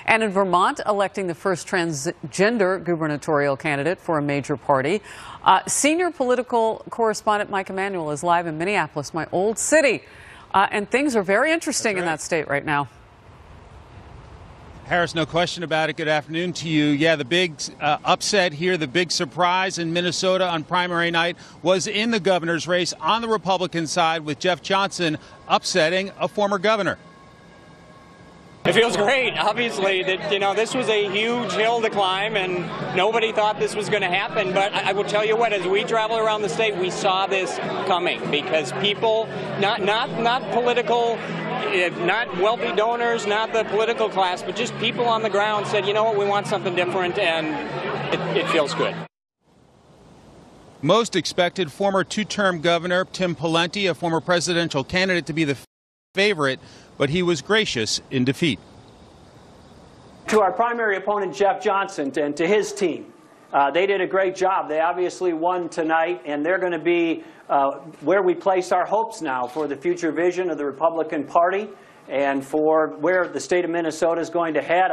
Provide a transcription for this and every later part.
And in Vermont, electing the first transgender gubernatorial candidate for a major party. Senior political correspondent Mike Emanuel is live in Minneapolis, my old city. And things are very interesting in that state right now. Harris, no question about it. Good afternoon to you. Yeah, the big upset here, the big surprise in Minnesota on primary night was in the governor's race on the Republican side, with Jeff Johnson upsetting a former governor. It feels great. Obviously, this was a huge hill to climb, and nobody thought this was going to happen. But I will tell you what, as we travel around the state, we saw this coming, because people, not political, not wealthy donors, not the political class, but just people on the ground said, you know what, we want something different, and it feels good. Most expected former two-term governor Tim Pawlenty, a former presidential candidate, to be the favorite, but he was gracious in defeat. To our primary opponent, Jeff Johnson, and to his team, they did a great job. They obviously won tonight, and they're going to be where we place our hopes now for the future vision of the Republican Party and for where the state of Minnesota is going to head.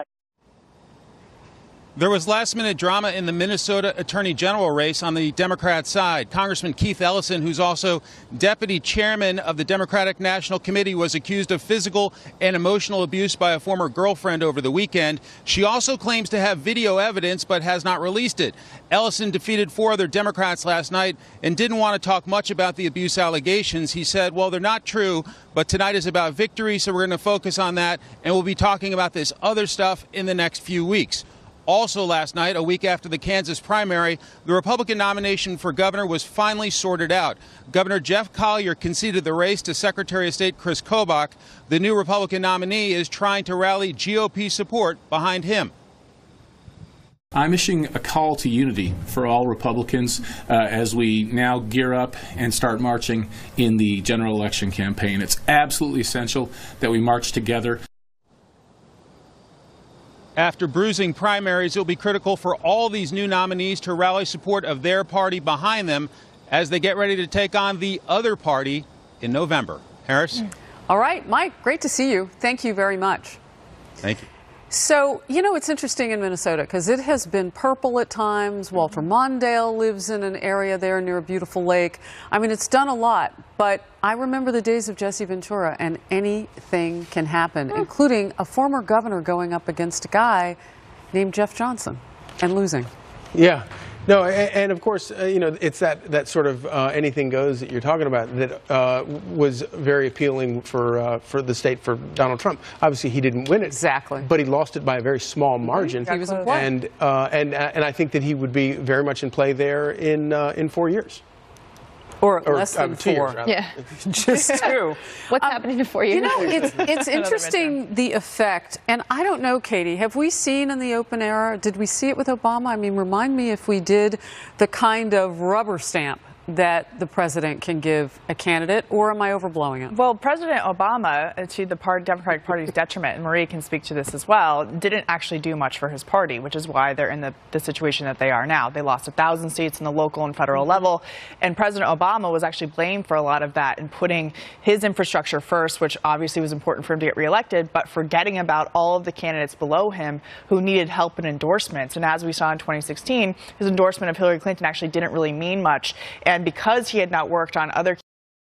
There was last-minute drama in the Minnesota Attorney General race on the Democrat side. Congressman Keith Ellison, who's also deputy chairman of the Democratic National Committee, was accused of physical and emotional abuse by a former girlfriend over the weekend. She also claims to have video evidence but has not released it. Ellison defeated 4 other Democrats last night and didn't want to talk much about the abuse allegations. He said, well, they're not true, but tonight is about victory, so we're going to focus on that, and we'll be talking about this other stuff in the next few weeks. Also last night, a week after the Kansas primary, the Republican nomination for governor was finally sorted out. Governor Jeff Collier conceded the race to Secretary of State Chris Kobach. The new Republican nominee is trying to rally GOP support behind him. I'm issuing a call to unity for all Republicans as we now gear up and start marching in the general election campaign. It's absolutely essential that we march together. After bruising primaries, it will be critical for all these new nominees to rally support of their party behind them as they get ready to take on the other party in November. Harris? All right, Mike, great to see you. Thank you very much. Thank you. So, it's interesting in Minnesota because it has been purple at times. Walter Mondale lives in an area there near a beautiful lake. I mean, it's done a lot, but I remember the days of Jesse Ventura, and anything can happen, including a former governor going up against a guy named Jeff Johnson and losing. Yeah. No, and of course, it's that sort of anything goes that you're talking about that was very appealing for the state, for Donald Trump. Obviously, he didn't win it. Exactly. But he lost it by a very small margin. He was in play. And I think that he would be very much in play there in 4 years. Or less than 2 years, 4. rather. Yeah, just 2. What's happening in 4 years? It's interesting, the effect. And I don't know, Katie, have we seen in the open era, did we see it with Obama? I mean, remind me if we did the kind of rubber stamp that the president can give a candidate, or am I overblowing it? Well, President Obama, to the Democratic Party's detriment, and Marie can speak to this as well, didn't actually do much for his party, which is why they're in the situation that they are now. They lost 1,000 seats in the local and federal level, and President Obama was actually blamed for a lot of that in putting his infrastructure first, which obviously was important for him to get reelected, but forgetting about all of the candidates below him who needed help and endorsements. And as we saw in 2016, his endorsement of Hillary Clinton actually didn't really mean much. And because he had not worked on other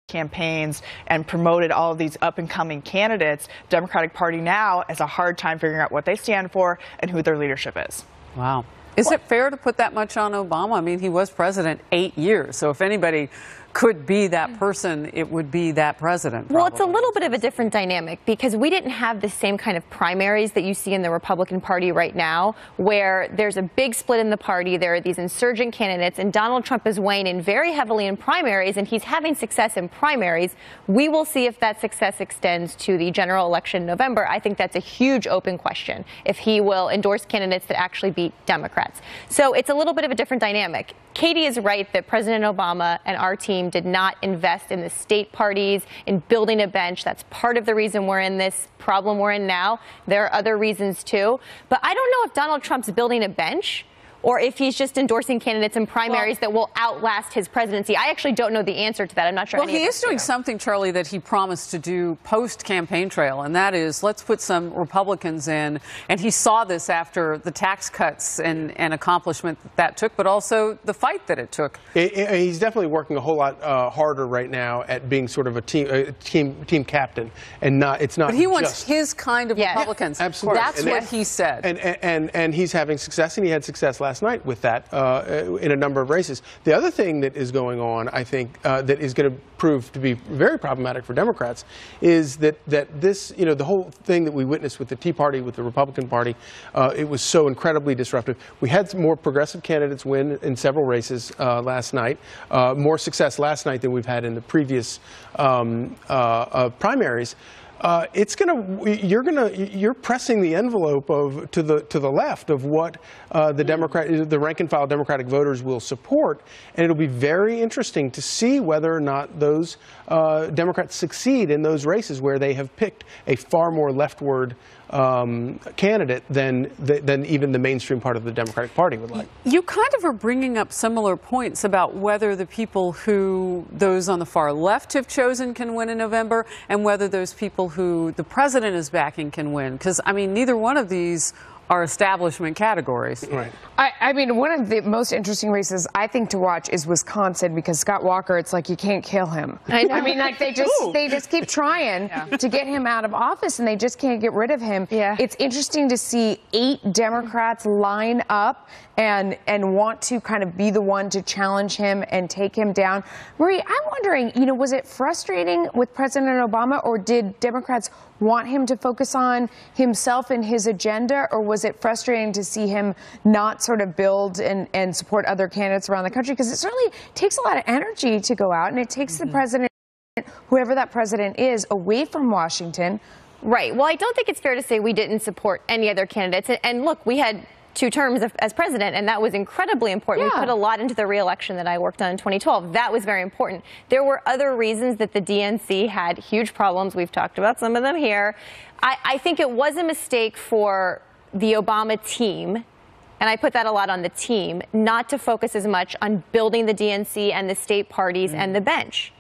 campaigns and promoted all of these up-and-coming candidates, the Democratic Party now has a hard time figuring out what they stand for and who their leadership is. Wow. Is it fair to put that much on Obama? I mean, he was president 8 years, so if anybody could be that person, it would be that president. Probably. Well, it's a little bit of a different dynamic because we didn't have the same kind of primaries that you see in the Republican Party right now, where there's a big split in the party. There are these insurgent candidates, and Donald Trump is weighing in very heavily in primaries, and he's having success in primaries. We will see if that success extends to the general election in November. I think that's a huge open question, if he will endorse candidates that actually beat Democrats. So it's a little bit of a different dynamic. Katie is right that President Obama and our team did not invest in the state parties, in building a bench. That's part of the reason we're in this problem we're in now. There are other reasons, too. But I don't know if Donald Trump's building a bench or if he's just endorsing candidates in primaries that will outlast his presidency. I actually don't know the answer to that. I'm not sure. Well, he is doing something, Charlie, that he promised to do post-campaign trail, and that is let's put some Republicans in. And he saw this after the tax cuts and accomplishment that took, but also the fight that it took. He's definitely working a whole lot harder right now at being sort of a team captain, and it's not. But he wants his kind of Republicans. Absolutely, that's what he said. And he's having success, and he had success last night with that in a number of races. The other thing that is going on, I think, that is going to prove to be very problematic for Democrats is that this, the whole thing that we witnessed with the Tea Party, with the Republican Party, it was so incredibly disruptive. We had some more progressive candidates win in several races last night, more success last night than we've had in the previous primaries. You're pressing the envelope to the left of what the rank and file Democratic voters will support, and it'll be very interesting to see whether or not those Democrats succeed in those races where they have picked a far more leftward candidate than even the mainstream part of the Democratic Party would like. You kind of are bringing up similar points about whether the people who those on the far left have chosen can win in November, and whether those people who the president is backing can win. Because, I mean, neither one of these are establishment categories. Right. I mean, one of the most interesting races I think to watch is Wisconsin, because Scott Walker, it's like you can't kill him. I mean, like they just keep trying to get him out of office, and they just can't get rid of him. Yeah. It's interesting to see 8 Democrats line up and want to kind of be the one to challenge him and take him down. Marie, I'm wondering, was it frustrating with President Obama, or did Democrats want him to focus on himself and his agenda, or was it frustrating to see him not sort of build and support other candidates around the country? Because it certainly takes a lot of energy to go out, and it takes the president, whoever that president is, away from Washington. Right. Well, I don't think it's fair to say we didn't support any other candidates. And look, we had 2 terms as president, and that was incredibly important. We put a lot into the re-election that I worked on in 2012. That was very important. There were other reasons that the DNC had huge problems. We've talked about some of them here. I think it was a mistake for the Obama team, and I put that a lot on the team, not to focus as much on building the DNC and the state parties and the bench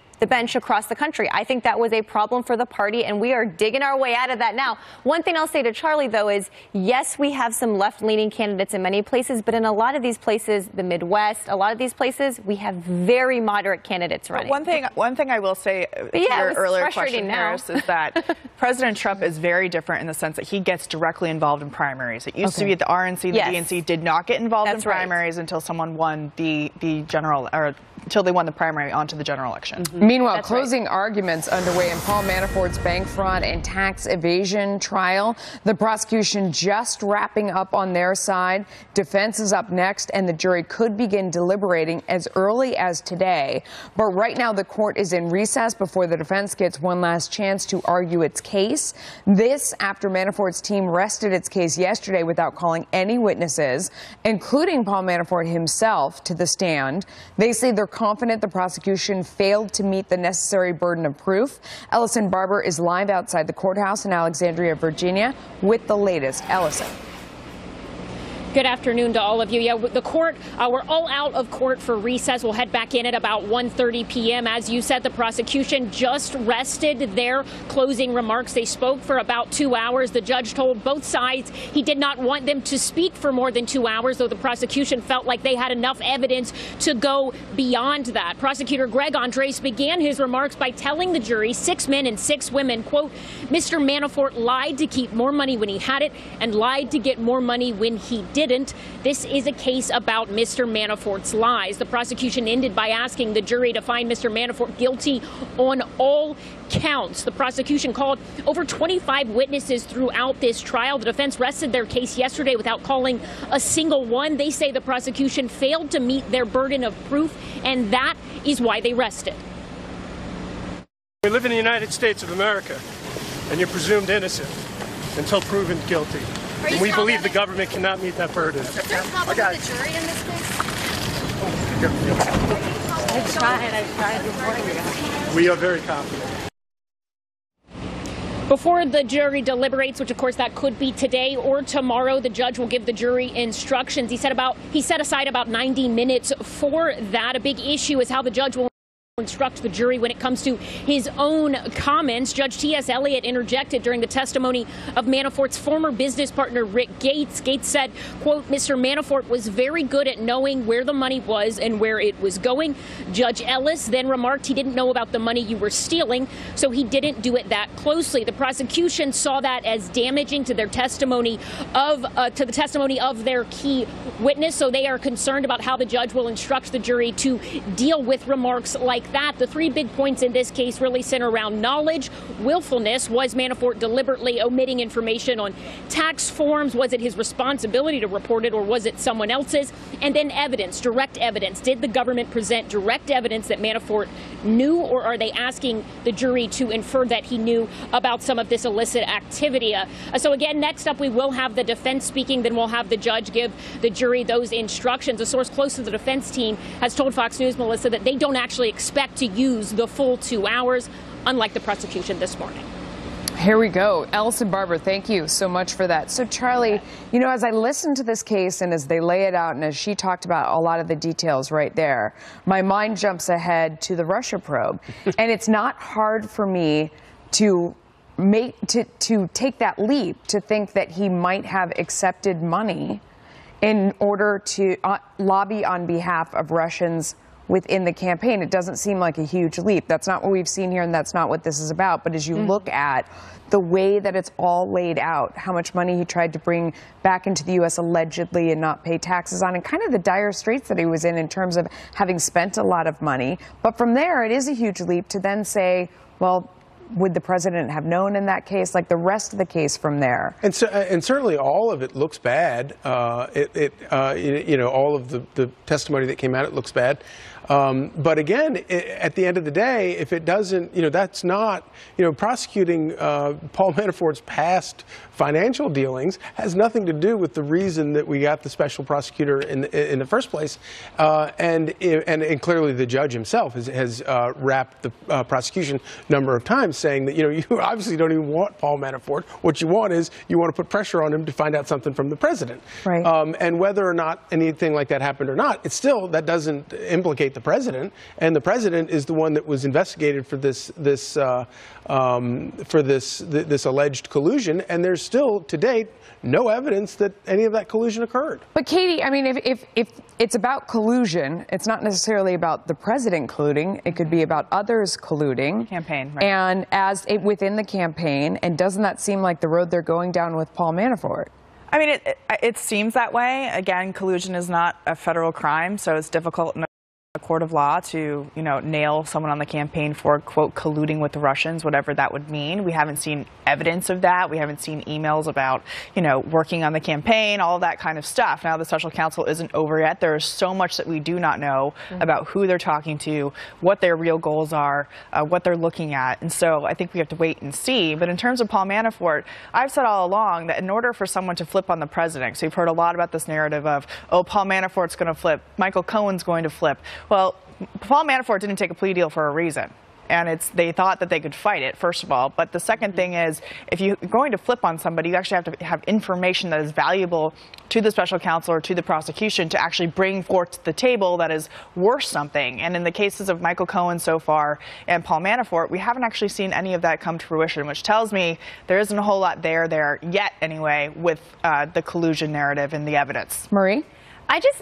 across the country. I think that was a problem for the party, and we are digging our way out of that now. One thing I'll say to Charlie, though, is yes, we have some left-leaning candidates in many places, but in a lot of these places, the Midwest, a lot of these places, we have very moderate candidates running. One thing I will say to your earlier question, Harris, is that President Trump is very different in the sense that he gets directly involved in primaries. It used to be the RNC, the DNC did not get involved in primaries until someone won the general, or until they won the primary onto the general election. Meanwhile, closing arguments underway in Paul Manafort's bank fraud and tax evasion trial. The prosecution just wrapping up on their side. Defense is up next, and the jury could begin deliberating as early as today. But right now, the court is in recess before the defense gets one last chance to argue its case. This after Manafort's team rested its case yesterday without calling any witnesses, including Paul Manafort himself, to the stand. They say they're confident the prosecution failed to meet the necessary burden of proof. Ellison Barber is live outside the courthouse in Alexandria, Virginia, with the latest. Ellison. Good afternoon to all of you. Yeah, the court, we're all out of court for recess. We'll head back in at about 1:30 p.m. As you said, the prosecution just rested their closing remarks. They spoke for about 2 hours. The judge told both sides he did not want them to speak for more than 2 hours, though the prosecution felt like they had enough evidence to go beyond that. Prosecutor Greg Andres began his remarks by telling the jury, 6 men and 6 women, quote, Mr. Manafort lied to keep more money when he had it and lied to get more money when he didn't. This is a case about Mr. Manafort's lies. The prosecution ended by asking the jury to find Mr. Manafort guilty on all counts. The prosecution called over 25 witnesses throughout this trial. The defense rested their case yesterday without calling a single one. They say the prosecution failed to meet their burden of proof, and that is why they rested. We live in the United States of America, and you're presumed innocent until proven guilty. And we believe the government cannot meet that burden. Is there a problem with the jury in this case? I tried to warn you. We are very confident. Before the jury deliberates, which of course that could be today or tomorrow, the judge will give the jury instructions. He set aside about 90 minutes for that. A big issue is how the judge will instruct the jury when it comes to his own comments. Judge T.S. Elliott interjected during the testimony of Manafort's former business partner, Rick Gates. Gates said, quote, Mr. Manafort was very good at knowing where the money was and where it was going. Judge Ellis then remarked he didn't know about the money you were stealing, so he didn't do it that closely. The prosecution saw that as damaging to their testimony of their key witness, so they are concerned about how the judge will instruct the jury to deal with remarks like that. The three big points in this case really center around knowledge, willfulness. Was Manafort deliberately omitting information on tax forms? Was it his responsibility to report it, or was it someone else's? And then evidence, direct evidence. Did the government present direct evidence that Manafort knew, or are they asking the jury to infer that he knew about some of this illicit activity? So again, next up we will have the defense speaking, then we'll have the judge give the jury those instructions. A source close to the defense team has told Fox News, Melissa, that they don't actually expect to use the full 2 hours, unlike the prosecution this morning. Here we go. Ellison Barber, thank you so much for that. So, Charlie, you know, as I listened to this case and as they lay it out and as she talked about a lot of the details right there, my mind jumps ahead to the Russia probe. And it's not hard for me to take that leap to think that he might have accepted money in order to lobby on behalf of Russians within the campaign. It doesn't seem like a huge leap. That's not what we've seen here, and that's not what this is about. But as you look at the way that it's all laid out, how much money he tried to bring back into the U.S. allegedly and not pay taxes on, and kind of the dire straits that he was in terms of having spent a lot of money. But from there, it is a huge leap to then say, well, would the president have known in that case? Like the rest of the case from there. And certainly all of it looks bad. You know, all of the testimony that came out, it looks bad. But again, at the end of the day, if it doesn't, you know, that's not, you know, prosecuting Paul Manafort's past financial dealings has nothing to do with the reason that we got the special prosecutor in the first place. And clearly the judge himself has wrapped the prosecution a number of times, saying that, you know, you obviously don't even want Paul Manafort. What you want is you want to put pressure on him to find out something from the president. Right. And whether or not anything like that happened or not, it's still, that doesn't implicate the president, and the president is the one that was investigated for this alleged collusion, and there's still to date no evidence that any of that collusion occurred. But Katie, I mean, if it's about collusion, it's not necessarily about the president colluding. It could be about others colluding. Campaign, right. And within the campaign, and doesn't that seem like the road they're going down with Paul Manafort? I mean, it seems that way. Again, collusion is not a federal crime, so it's difficult in a court of law to, you know, nail someone on the campaign for, quote, colluding with the Russians, whatever that would mean. We haven't seen evidence of that. We haven't seen emails about, you know, working on the campaign, all of that kind of stuff. Now the special counsel isn't over yet. There is so much that we do not know about who they're talking to, what their real goals are, what they're looking at. And so I think we have to wait and see. But in terms of Paul Manafort, I've said all along that in order for someone to flip on the president, so you've heard a lot about this narrative of, oh, Paul Manafort's going to flip, Michael Cohen's going to flip. Well, Paul Manafort didn't take a plea deal for a reason. And they thought that they could fight it, first of all. But the second thing is, if you're going to flip on somebody, you actually have to have information that is valuable to the special counsel or to the prosecution to actually bring forth to the table that is worth something. And in the cases of Michael Cohen so far and Paul Manafort, we haven't actually seen any of that come to fruition, which tells me there isn't a whole lot there yet, anyway, with the collusion narrative and the evidence. Marie?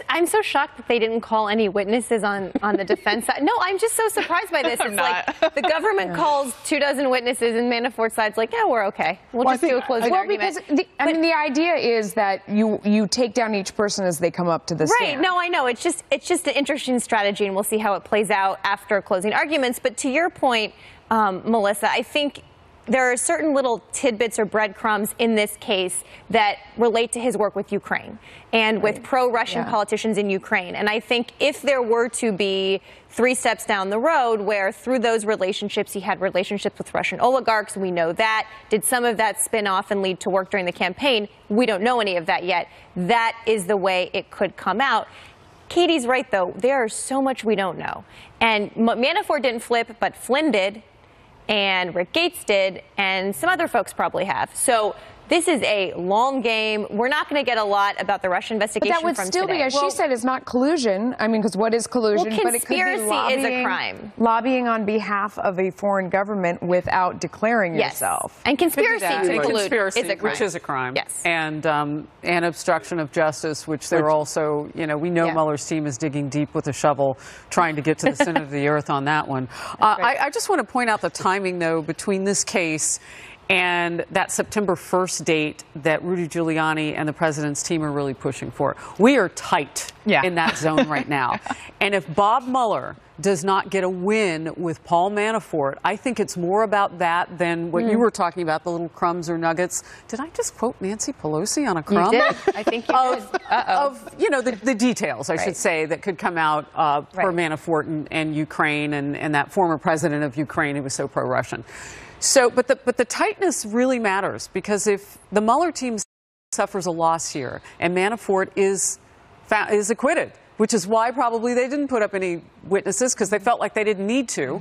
I'm so shocked that they didn't call any witnesses on the defense side. No, I'm just so surprised by this. It's like the government calls 24 witnesses and Manafort's side's like, yeah, we're okay. We'll just do a closing argument. Because the idea is that you take down each person as they come up to the stand. Right. No, I know. It's just an interesting strategy, and we'll see how it plays out after closing arguments. But to your point, Melissa, I think there are certain little tidbits or breadcrumbs in this case that relate to his work with Ukraine and with pro-Russian politicians in Ukraine. And I think if there were to be 3 steps down the road where through those relationships he had relationships with Russian oligarchs, we know that. Did some of that spin off and lead to work during the campaign? We don't know any of that yet. That is the way it could come out. Katie's right, though. There is so much we don't know. And Manafort didn't flip, but Flynn did. and Rick Gates did, and some other folks probably have. So this is a long game. We're not going to get a lot about the Russia investigation but that would from still today. be, as she said, it's not collusion. I mean, because what is collusion? Well, but it could be conspiracy is a crime. Lobbying on behalf of a foreign government without declaring yourself. And conspiracy to collude conspiracy, is a crime. which is a crime. Yes. And obstruction of justice, which they're also, you know, we know Mueller's team is digging deep with a shovel, trying to get to the center of the earth on that one. I just want to point out the timing, though, between this case and that September 1st date that Rudy Giuliani and the president's team are really pushing for. We are tight in that zone right now. And if Bob Mueller does not get a win with Paul Manafort, I think it's more about that than what you were talking about, the little crumbs or nuggets. Did I just quote Nancy Pelosi on a crumb? You did. I think you did. Of, you know, the details, I should say, that could come out for Manafort and Ukraine and that former president of Ukraine who was so pro-Russian. So, but the tightness really matters, because if the Mueller team suffers a loss here and Manafort is acquitted, which is why probably they didn't put up any witnesses, because they felt like they didn't need to.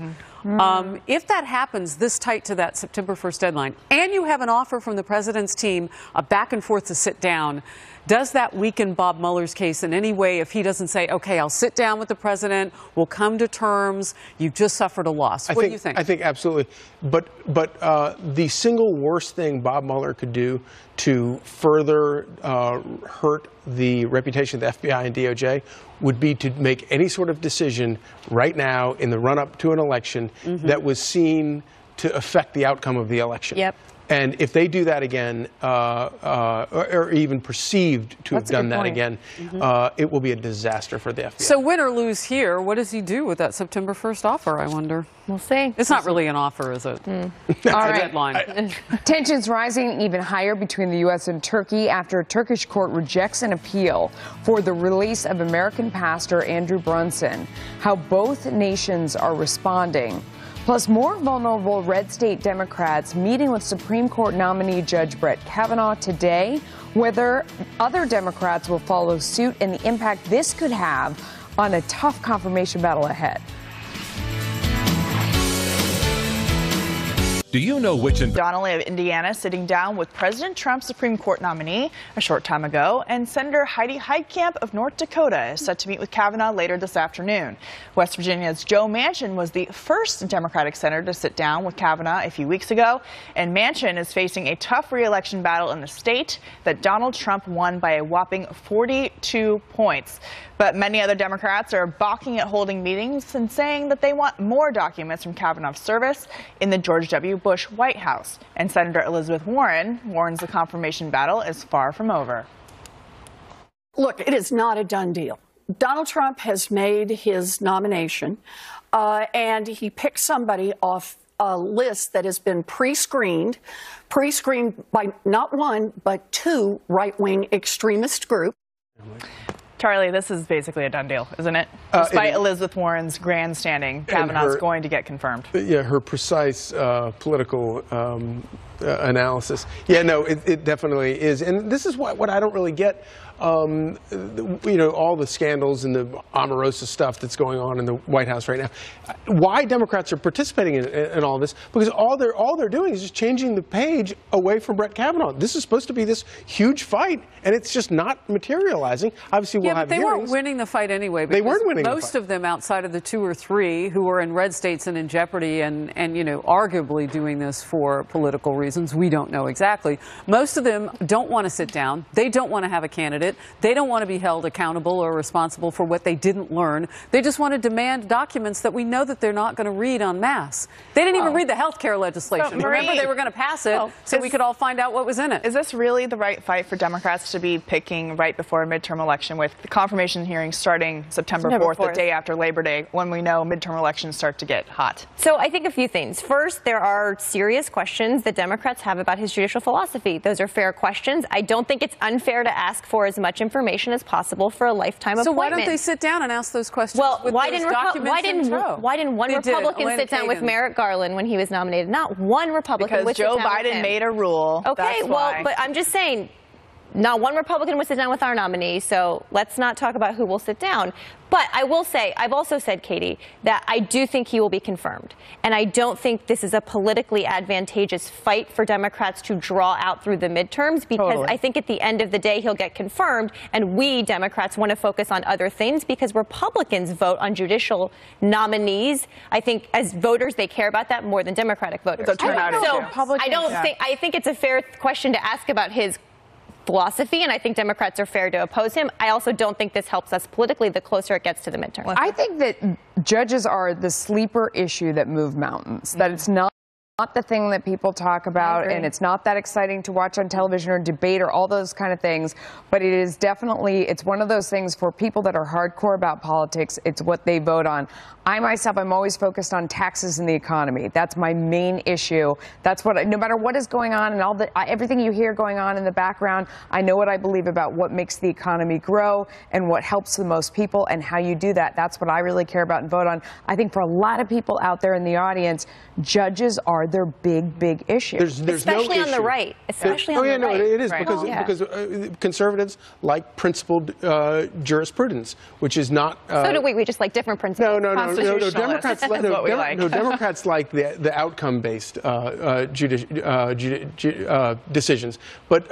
If that happens this tight to that September 1st deadline, and you have an offer from the president's team, a back and forth to sit down, does that weaken Bob Mueller's case in any way if he doesn't say, okay, I'll sit down with the president, we'll come to terms, you've just suffered a loss? What do you think? I think absolutely. But the single worst thing Bob Mueller could do to further hurt the reputation of the FBI and DOJ would be to make any sort of decision right now in the run-up to an election that was seen to affect the outcome of the election. And if they do that again, or even perceived to have done that again, it will be a disaster for the FBI. So win or lose here, what does he do with that September 1st offer, I wonder? We'll see. It's not really an offer, is it? It's a deadline. Tensions rising even higher between the U.S. and Turkey after a Turkish court rejects an appeal for the release of American pastor Andrew Brunson. How both nations are responding. Plus, more vulnerable red state Democrats meeting with Supreme Court nominee Judge Brett Kavanaugh today, whether other Democrats will follow suit and the impact this could have on a tough confirmation battle ahead. Do you know which... Donnelly of Indiana sitting down with President Trump's Supreme Court nominee a short time ago, and Senator Heidi Heitkamp of North Dakota is set to meet with Kavanaugh later this afternoon. West Virginia's Joe Manchin was the first Democratic senator to sit down with Kavanaugh a few weeks ago, and Manchin is facing a tough re-election battle in the state that Donald Trump won by a whopping 42 points. But many other Democrats are balking at holding meetings and saying that they want more documents from Kavanaugh's service in the George W. Bush White House. And Senator Elizabeth Warren warns the confirmation battle is far from over. Look, it is not a done deal. Donald Trump has made his nomination, and he picked somebody off a list that has been pre-screened by not one, but two right-wing extremist groups. Charlie, this is basically a done deal, isn't it? Despite Elizabeth Warren's grandstanding, Kavanaugh's going to get confirmed. Yeah, her precise political analysis. Yeah, no, it definitely is. And this is what I don't really get. You know, all the scandals and the Omarosa stuff that's going on in the White House right now. Why Democrats are participating in all this? Because all they're doing is just changing the page away from Brett Kavanaugh. This is supposed to be this huge fight, and it's just not materializing. Obviously, we'll have but they hearings. weren't winning the fight anyway. They weren't winning most of them, outside of the two or three who are in red states and in jeopardy, and you know, arguably doing this for political reasons. We don't know exactly. Most of them don't want to sit down. They don't want to have a candidate. They don't want to be held accountable or responsible for what they didn't learn. They just want to demand documents that we know that they're not going to read en masse. They didn't even read the health care legislation. Remember, they were going to pass it so we could all find out what was in it. Is this really the right fight for Democrats to be picking right before a midterm election, with the confirmation hearings starting September 4th, the day after Labor Day, when we know midterm elections start to get hot? So I think a few things. First, there are serious questions that Democrats have about his judicial philosophy. Those are fair questions. I don't think it's unfair to ask for as much information as possible for a lifetime appointment. So why don't they sit down and ask those questions? Well, with why those didn't one Republican sit down with Merrick Garland when he was nominated? Not one Republican because would sit Joe down with Biden him. made a rule. Okay, That's why. but I'm just saying, not one Republican would sit down with our nominee, so let's not talk about who will sit down. But I will say, I've also said, Katie, that I do think he will be confirmed. And I don't think this is a politically advantageous fight for Democrats to draw out through the midterms, because I think at the end of the day, he'll get confirmed. And we Democrats want to focus on other things because Republicans vote on judicial nominees. I think as voters, they care about that more than Democratic voters. I think it's a fair question to ask about his philosophy, and I think Democrats are fair to oppose him. I also don't think this helps us politically the closer it gets to the midterm. I think that judges are the sleeper issue that move mountains, that it's not the thing that people talk about, and it's not that exciting to watch on television or debate or all those kind of things, but it is definitely, it's one of those things for people that are hardcore about politics. It's what they vote on. I myself, I'm always focused on taxes and the economy. That's my main issue. That's what, no matter what is going on and all the everything you hear going on in the background, I know what I believe about what makes the economy grow and what helps the most people and how you do that. That's what I really care about and vote on. I think for a lot of people out there in the audience, judges are their big issue. There's especially no on the right. Especially on the right. It is because conservatives like principled jurisprudence, which is not. So do we. We just like different principles. No. Democrats like the outcome-based decisions, but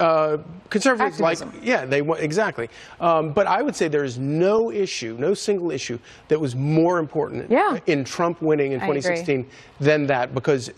conservatives exactly. But I would say there is no single issue that was more important in Trump winning in 2016 than that, because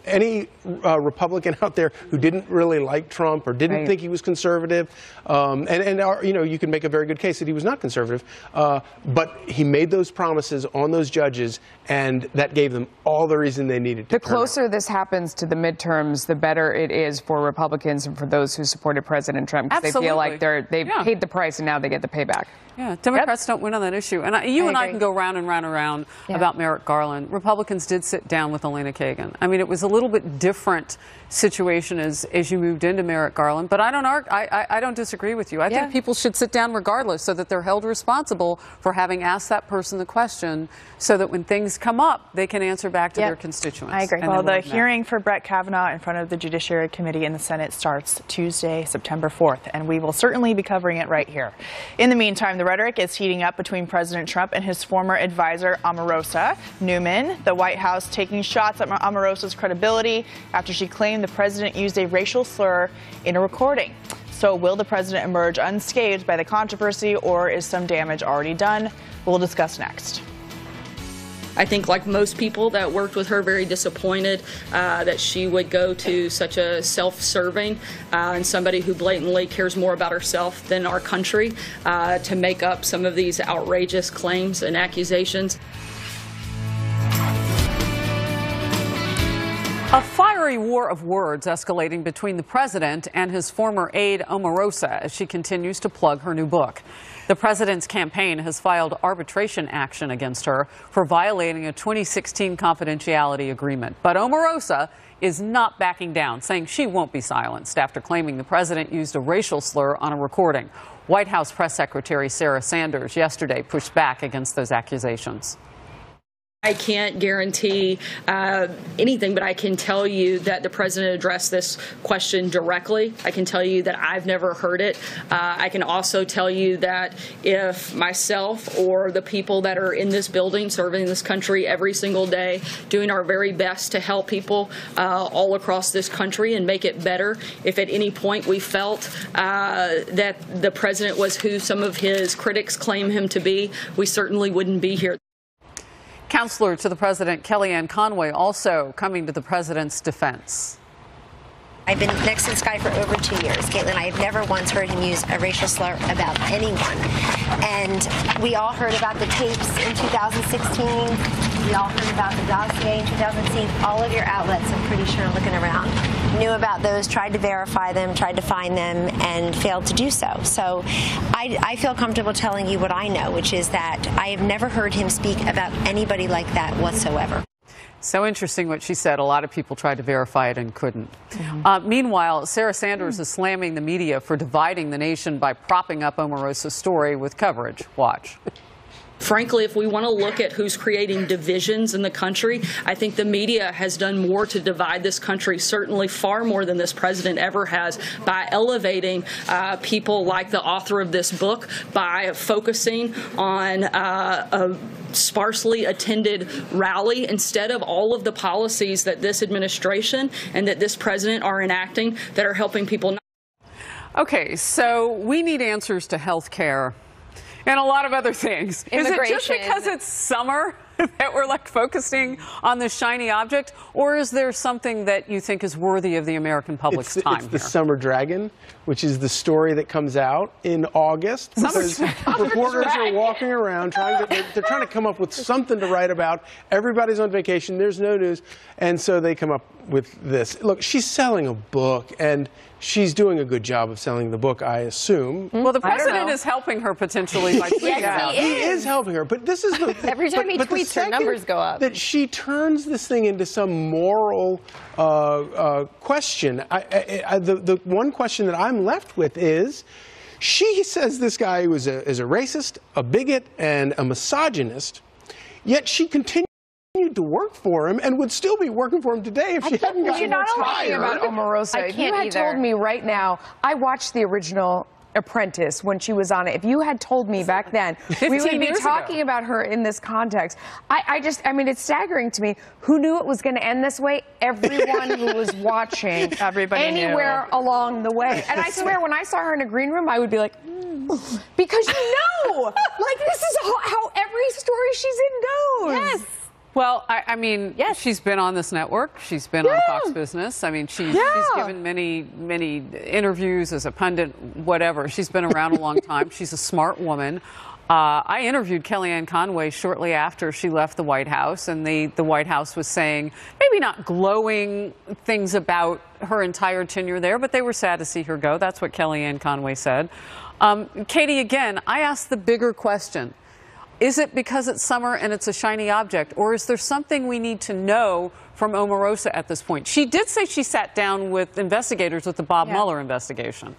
any Republican out there who didn't really like Trump or didn't think he was conservative, you can make a very good case that he was not conservative, but he made those promises on those judges, and that gave them all the reason they needed to. The closer this happens to the midterms, the better it is for Republicans and for those who supported President Trump, because they feel like they've paid the price and now they get the payback. Yeah, Democrats don't win on that issue. And you and I can go round and round and round about Merrick Garland. Republicans did sit down with Elena Kagan. I mean, it was a little bit different situation as you moved into Merrick Garland, but I don't disagree with you. I think people should sit down regardless, so that they're held responsible for having asked that person the question, so that when things come up, they can answer back to their constituents. I agree. Well, the hearing for Brett Kavanaugh in front of the Judiciary Committee in the Senate starts Tuesday, September 4th, and we will certainly be covering it right here. In the meantime, the rhetoric is heating up between President Trump and his former advisor, Omarosa Newman. The White House taking shots at Omarosa's credibility after she claimed the president used a racial slur in a recording. So will the president emerge unscathed by the controversy, or is some damage already done? We'll discuss next. I think, like most people that worked with her, very disappointed that she would go to such a self-serving and somebody who blatantly cares more about herself than our country to make up some of these outrageous claims and accusations. A fiery war of words escalating between the president and his former aide Omarosa as she continues to plug her new book. The president's campaign has filed arbitration action against her for violating a 2016 confidentiality agreement. But Omarosa is not backing down, saying she won't be silenced after claiming the president used a racial slur on a recording. White House Press Secretary Sarah Sanders yesterday pushed back against those accusations. I can't guarantee anything, but I can tell you that the president addressed this question directly. I can tell you that I've never heard it. I can also tell you that if myself or the people that are in this building serving this country every single day, doing our very best to help people all across this country and make it better, if at any point we felt that the president was who some of his critics claim him to be, we certainly wouldn't be here. Counselor to the president, Kellyanne Conway, also coming to the president's defense. I've been next to this guy for over 2 years, Caitlin. I have never once heard him use a racial slur about anyone. And we all heard about the tapes in 2016. We all heard about the dossier in 2016. All of your outlets, I'm pretty sure, looking around, knew about those, tried to verify them, tried to find them, and failed to do so. So I feel comfortable telling you what I know, which is that I have never heard him speak about anybody like that whatsoever. So interesting what she said. A lot of people tried to verify it and couldn't. Meanwhile, Sarah Sanders is slamming the media for dividing the nation by propping up Omarosa's story with coverage. Watch. Frankly, if we want to look at who's creating divisions in the country, I think the media has done more to divide this country, certainly far more than this president ever has, by elevating people like the author of this book, by focusing on a sparsely attended rally instead of all of the policies that this administration and that this president are enacting that are helping people. Okay, so we need answers to health care and a lot of other things. Is it just because it's summer that we're like focusing on this shiny object, or is there something that you think is worthy of the American public's time It's the summer dragon, which is the story that comes out in August. Because reporters are walking around they're trying to come up with something to write about. Everybody's on vacation. There's no news. And so they come up with this. Look, she's selling a book, and she's doing a good job of selling the book, I assume. Well, the president is helping her potentially by tweeting yes, he is helping her. But this is the every time he tweets, her numbers go up. That she turns this thing into some moral question. The one question that I'm left with is, she says this guy is a racist, a bigot, and a misogynist, yet she continued to work for him and would still be working for him today if she hadn't gotten You're not talking about Omarosa. If you had told me right now, I watched the original Apprentice when she was on it. If you had told me back then, we would be talking about her in this context. I mean, it's staggering to me. Who knew it was going to end this way? Everyone who was watching anywhere along the way. And I swear, when I saw her in a green room, I would be like, because like this is how every story she's in goes. Yes. Well, I mean, she's been on this network. She's been on Fox Business. I mean, she's given many interviews as a pundit, whatever. She's been around a long time. She's a smart woman. I interviewed Kellyanne Conway shortly after she left the White House, and the White House was saying maybe not glowing things about her entire tenure there, but they were sad to see her go. That's what Kellyanne Conway said. Katie, again, I asked the bigger question. Is it because it's summer and it's a shiny object, or is there something we need to know from Omarosa at this point? She did say she sat down with investigators with the Bob Mueller investigation.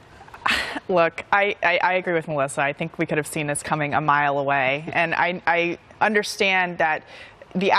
Look, I agree with Melissa. I think we could have seen this coming a mile away. And I understand that the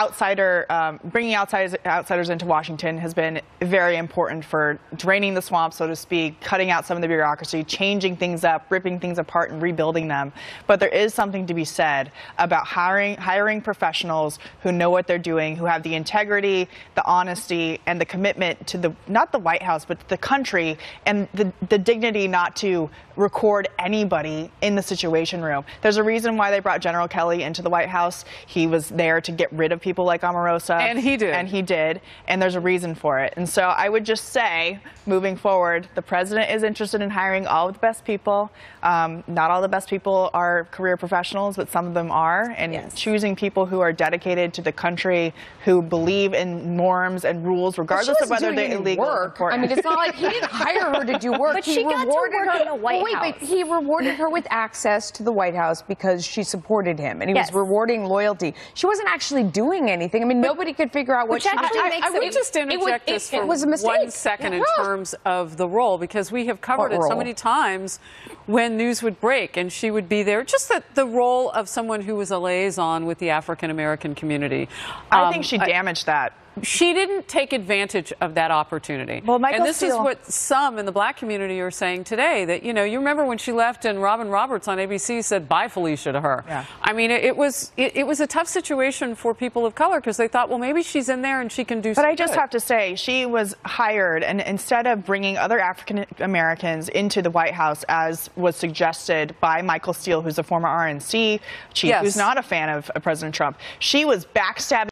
bringing outsiders into Washington has been very important for draining the swamp, so to speak, cutting out some of the bureaucracy, changing things up, ripping things apart, and rebuilding them. But there is something to be said about hiring professionals who know what they're doing, who have the integrity, the honesty, and the commitment to not the White House, but the country, and the dignity not to record anybody in the Situation Room. There's a reason why they brought General Kelly into the White House. He was there to get rid of people like Omarosa. And he did. And he did. And there's a reason for it. And so I would just say, moving forward, the president is interested in hiring all of the best people. Not all the best people are career professionals, but some of them are. And choosing people who are dedicated to the country, who believe in norms and rules, regardless of whether they're illegal or important. I mean, it's not like he didn't hire her to do work. But she got to work in the White House. But he rewarded her with access to the White House because she supported him, and he was rewarding loyalty. She wasn't actually doing anything. I mean, nobody could figure out what she was doing. I would just interject this for 1 second in terms of the role, because we have covered it so many times when news would break and she would be there. Just the role of someone who was a liaison with the African American community. I think she damaged that. She didn't take advantage of that opportunity. Well, and this is what some in the black community are saying today, that, you know, you remember when she left and Robin Roberts on ABC said, "Bye, Felicia," to her. Yeah. I mean, it was a tough situation for people of color, because they thought, well, maybe she's in there and she can do something. But I just have to say, she was hired, and instead of bringing other African Americans into the White House, as was suggested by Michael Steele, who's a former RNC chief, who's not a fan of President Trump, she was backstabbing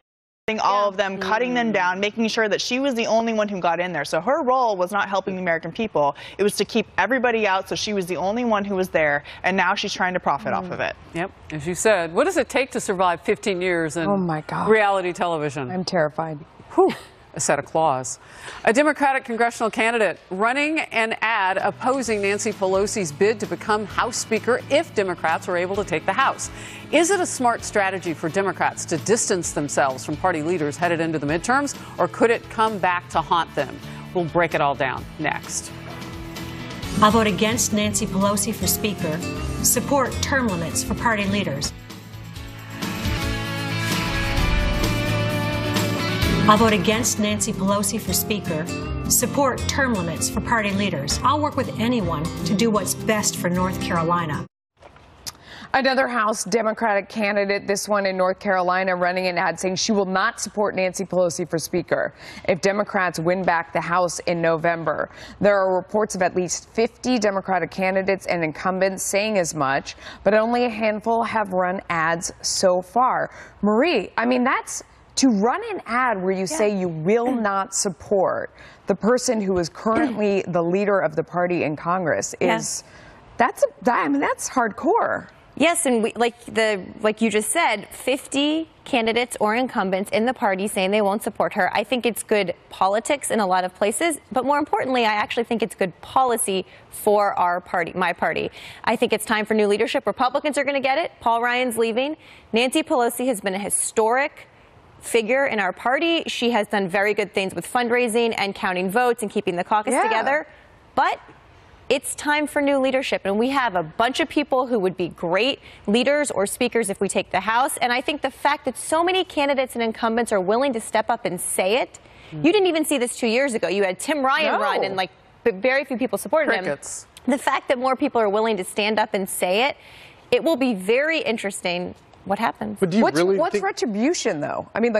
all of them, cutting them down, making sure that she was the only one who got in there. So her role was not helping the American people. It was to keep everybody out, so she was the only one who was there, and now she's trying to profit off of it. Yep. As you said, what does it take to survive 15 years in reality television? I'm terrified. Whew. A set of claws. A Democratic congressional candidate running an ad opposing Nancy Pelosi's bid to become House Speaker if Democrats are able to take the House. Is it a smart strategy for Democrats to distance themselves from party leaders headed into the midterms, or could it come back to haunt them? We'll break it all down next. I'll vote against Nancy Pelosi for Speaker. Support term limits for party leaders. I'll vote against Nancy Pelosi for Speaker, support term limits for party leaders. I'll work with anyone to do what's best for North Carolina. Another House Democratic candidate, this one in North Carolina, running an ad saying she will not support Nancy Pelosi for Speaker if Democrats win back the House in November. There are reports of at least 50 Democratic candidates and incumbents saying as much, but only a handful have run ads so far. Marie, I mean, that's to run an ad where you say you will not support the person who is currently the leader of the party in Congress is that's hardcore. Yes, and like you just said, 50 candidates or incumbents in the party saying they won't support her. I think it's good politics in a lot of places, but more importantly, I actually think it's good policy for our party, my party. I think it's time for new leadership. Republicans are going to get it. Paul Ryan's leaving. Nancy Pelosi has been a historic figure in our party. She has done very good things with fundraising and counting votes and keeping the caucus together. But it's time for new leadership, and we have a bunch of people who would be great leaders or speakers if we take the House. And I think the fact that so many candidates and incumbents are willing to step up and say it, you didn't even see this 2 years ago. You had Tim Ryan run, and very few people supported him. The fact that more people are willing to stand up and say it, it will be very interesting what happens. But do you what's retribution, though? I mean,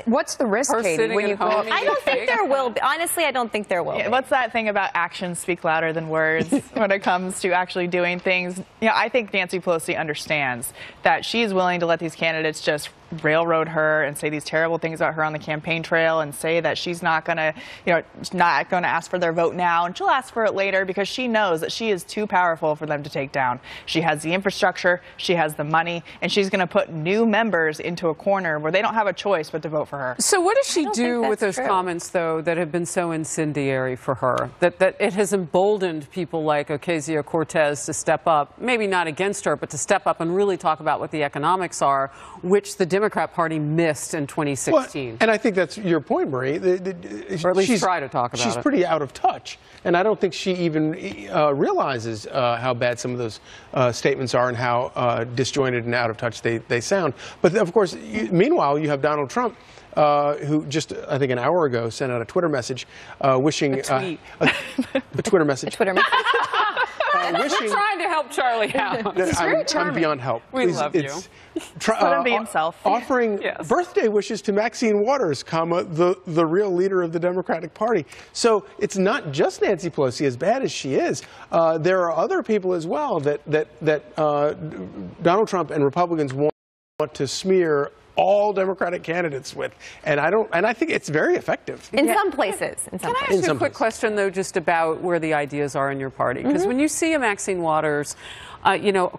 what's the risk, Katie, when you go up? I don't think there will be. Honestly, I don't think there will be. What's that thing about actions speak louder than words when it comes to actually doing things? You know, I think Nancy Pelosi understands that she's willing to let these candidates just railroad her and say these terrible things about her on the campaign trail and say that she's not going to, not going to ask for their vote now, and she'll ask for it later because she knows that she is too powerful for them to take down. She has the infrastructure, she has the money, and she's going to put new members into a corner where they don't have a choice but to vote for her. So what does she do with those comments, though, that have been so incendiary for her? That it has emboldened people like Ocasio-Cortez to step up, maybe not against her, but to step up and really talk about what the economics are, which the Democrat Party missed in 2016. Well, and I think that's your point, Marie. Or at least try to talk about it. She's pretty out of touch. And I don't think she even realizes how bad some of those statements are and how disjointed and out of touch they sound. But of course, meanwhile, you have Donald Trump, who just, I think, an hour ago sent out a Twitter message wishing a tweet. A Twitter message. A Twitter message. We're trying to help Charlie out. I'm beyond help. We love you. Let him be himself. Offering birthday wishes to Maxine Waters, the real leader of the Democratic Party. So it's not just Nancy Pelosi, as bad as she is. There are other people as well that Donald Trump and Republicans want to smear all Democratic candidates with, and I think it's very effective in some places. Can I ask you a quick question, though, just about where the ideas are in your party? Because when you see a Maxine Waters,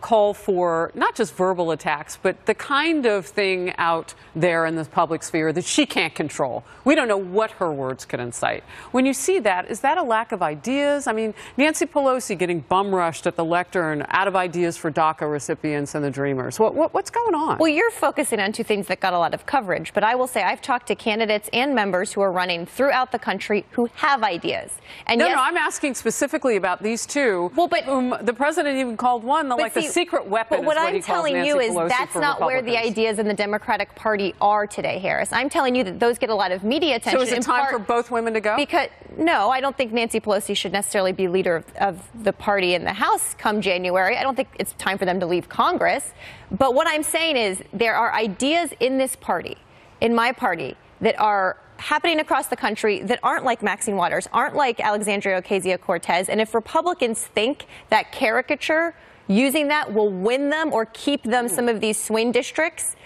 call for not just verbal attacks, but the kind of thing out there in the public sphere that she can't control. We don't know what her words could incite. When you see that, is that a lack of ideas? I mean, Nancy Pelosi getting bum rushed at the lectern out of ideas for DACA recipients and the Dreamers. What's going on? Well, you're focusing on two things that got a lot of coverage, but I will say I've talked to candidates and members who are running throughout the country who have ideas. And no, I'm asking specifically about these two, whom the president even called one the secret weapon. But what I'm telling you is Pelosi that's not where the ideas in the Democratic Party are today, Harris. I'm telling you that those get a lot of media attention. So is it time for both women to go? Because no, I don't think Nancy Pelosi should necessarily be leader of the party in the House come January. I don't think it's time for them to leave Congress. But what I'm saying is there are ideas in this party, in my party, that are happening across the country that aren't like Maxine Waters, aren't like Alexandria Ocasio-Cortez. And if Republicans think that caricature, using that will win them or keep them some of these swing districts,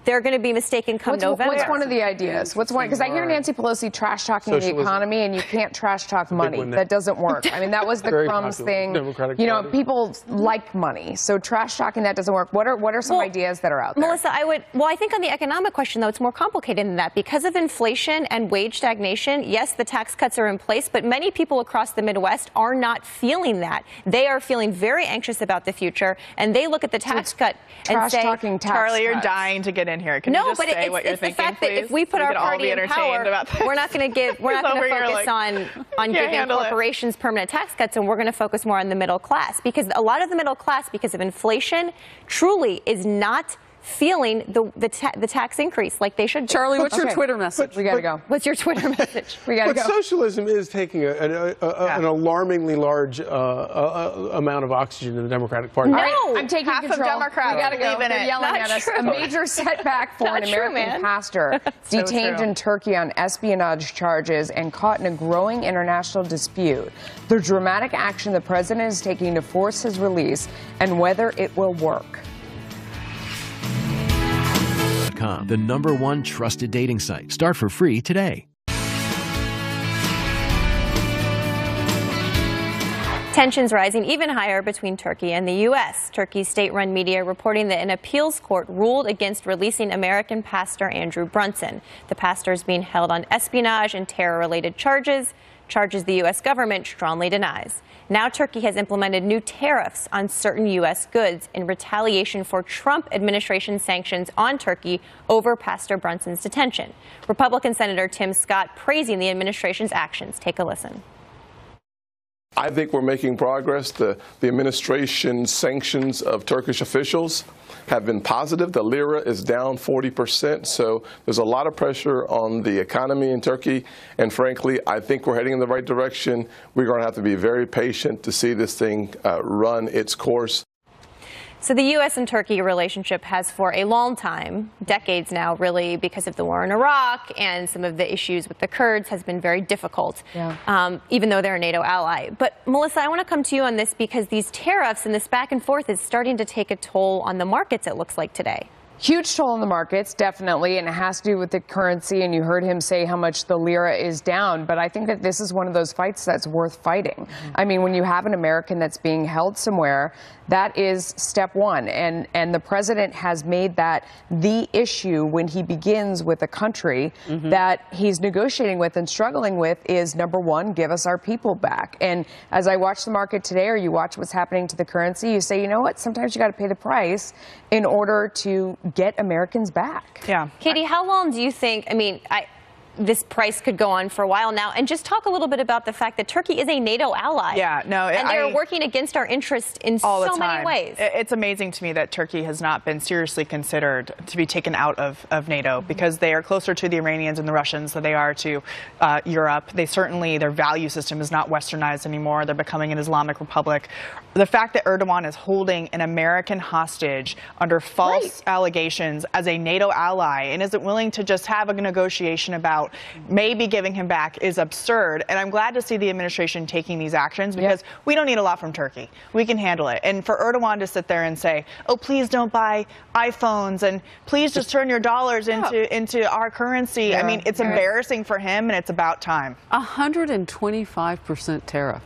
they're going to be mistaken come November. What's one of the ideas? What's one? Because I hear Nancy Pelosi trash talking the economy, and you can't trash talk money. That doesn't work. I mean, that was the crumbs thing. People like money, so trash talking that doesn't work. What are some ideas that are out there? Melissa, I think on the economic question, though, it's more complicated than that. Because of inflation and wage stagnation, yes, the tax cuts are in place, but many people across the Midwest are not feeling that. They are feeling very anxious about the future, and they look at the tax cut and say, Charlie, you're dying to get in here. Can you just say what you're thinking, the fact please? that if we put our party in power, we're not going to focus on giving corporations permanent tax cuts, and we're going to focus more on the middle class, because a lot of the middle class, because of inflation, truly is not feeling the tax increase like they should be. Charlie, what's your Twitter message? We got to go. What's your Twitter message? We got to go. But socialism is taking an alarmingly large amount of oxygen in the Democratic Party. No, I'm taking half control. of Democrats We got to go. believe in They're it. yelling Not at us. true. A major setback for an American pastor detained in Turkey on espionage charges and caught in a growing international dispute. The dramatic action the president is taking to force his release and whether it will work. The #1 trusted dating site. Start for free today. Tensions rising even higher between Turkey and the U.S. Turkey's state-run media reporting that an appeals court ruled against releasing American pastor Andrew Brunson. The pastor is being held on espionage and terror-related charges the U.S. government strongly denies. Now Turkey has implemented new tariffs on certain U.S. goods in retaliation for Trump administration sanctions on Turkey over Pastor Brunson's detention. Republican Senator Tim Scott praising the administration's actions. Take a listen. I think we're making progress. The administration's sanctions of Turkish officials have been positive. The lira is down 40%, so there's a lot of pressure on the economy in Turkey. And frankly, I think we're heading in the right direction. We're going to have to be very patient to see this thing run its course. So the U.S. and Turkey relationship has for a long time, decades now really, because of the war in Iraq and some of the issues with the Kurds, has been very difficult, even though they're a NATO ally. But Melissa, I want to come to you on this because these tariffs and this back and forth is starting to take a toll on the markets, it looks like today. Huge toll on the markets, definitely, and it has to do with the currency, and you heard him say how much the lira is down, but I think that this is one of those fights that's worth fighting. I mean, when you have an American that's being held somewhere, that is step one, and the president has made that the issue when he begins with a country that he's negotiating with and struggling with is, number one, give us our people back. And as I watch the market today, or you watch what's happening to the currency, you say, you know what, sometimes you got to pay the price in order to get Americans back. Yeah. Katie, how long do you think, I mean, this price could go on for a while now, and just talk a little bit about the fact that Turkey is a NATO ally. Yeah, no, and they're working against our interests in so many ways. It's amazing to me that Turkey has not been seriously considered to be taken out of NATO because they are closer to the Iranians and the Russians than they are to Europe. They certainly, their value system is not westernized anymore. They're becoming an Islamic republic. The fact that Erdogan is holding an American hostage under false allegations as a NATO ally and isn't willing to just have a negotiation about maybe giving him back is absurd. And I'm glad to see the administration taking these actions because we don't need a lot from Turkey. We can handle it. And for Erdogan to sit there and say, oh, please don't buy iPhones and please just turn your dollars into our currency. I mean, it's embarrassing for him, and it's about time. 125% tariff.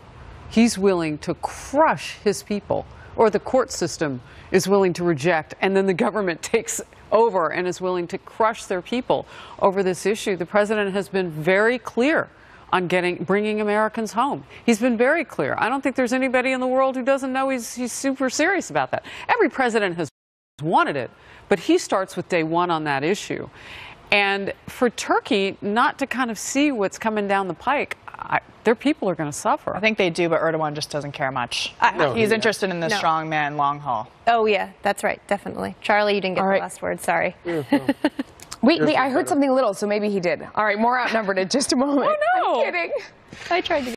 He's willing to crush his people, or the court system is willing to reject, and then the government takes over and is willing to crush their people over this issue. The president has been very clear on bringing Americans home. He's been very clear. I don't think there's anybody in the world who doesn't know he's super serious about that. Every president has wanted it, but he starts with day one on that issue. And for Turkey not to kind of see what's coming down the pike, their people are going to suffer. I think they do, but Erdogan just doesn't care much. He's interested in the strong man long haul. Oh, yeah, that's right, definitely. Charlie, you didn't get the last word, sorry. Wait, I heard something little, so maybe he did. All right, more Outnumbered in just a moment. Oh, no. I'm kidding. I tried to